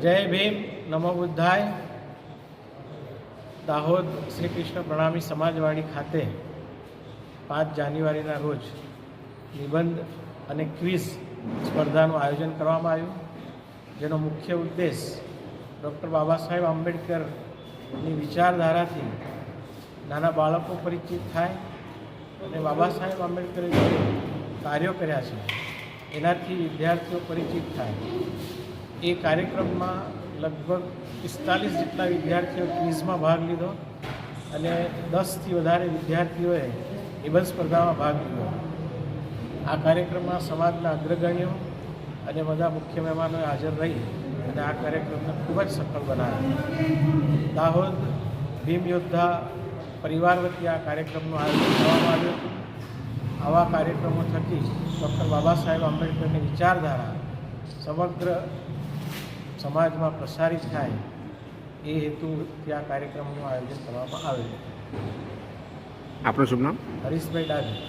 જય ભીમ, નમો બુદ્ધાય. દાહોદ શ્રી કૃષ્ણ પ્રણામી સમાજવાડી ખાતે 5 જાન્યુઆરીના રોજ નિબંધ અને ક્વિઝ સ્પર્ધાનું આયોજન કરવામાં આવ્યું, જેનો મુખ્ય ઉદ્દેશ ડૉક્ટર બાબા સાહેબ આંબેડકરની વિચારધારાથી નાના બાળકો પરિચિત થાય અને બાબા સાહેબ આંબેડકરે જે કાર્યો કર્યા છે એનાથી વિદ્યાર્થીઓ પરિચિત થાય. એ કાર્યક્રમમાં લગભગ 45 જેટલા વિદ્યાર્થીઓ ક્વિઝમાં ભાગ લીધો અને 10થી વધારે વિદ્યાર્થીઓએ નિબંધ સ્પર્ધામાં ભાગ લીધો. આ કાર્યક્રમમાં સમાજના અગ્રગણ્યો અને બધા મુખ્ય મહેમાનોએ હાજર રહી અને આ કાર્યક્રમને ખૂબ જ સફળ બનાવ્યો. દાહોદ ભીમ યોદ્ધા પરિવાર વતી આ કાર્યક્રમનું આયોજન કરવામાં આવ્યું હતું. આવા કાર્યક્રમો થકી ડૉક્ટર બાબા સાહેબ આંબેડકરની વિચારધારા સમગ્ર સમાજમાં પ્રસારિત થાય એ હેતુથી આ કાર્યક્રમનું આયોજન કરવામાં આવેલું. આપનું શુભ નામ? હરીશભાઈ ડાભી.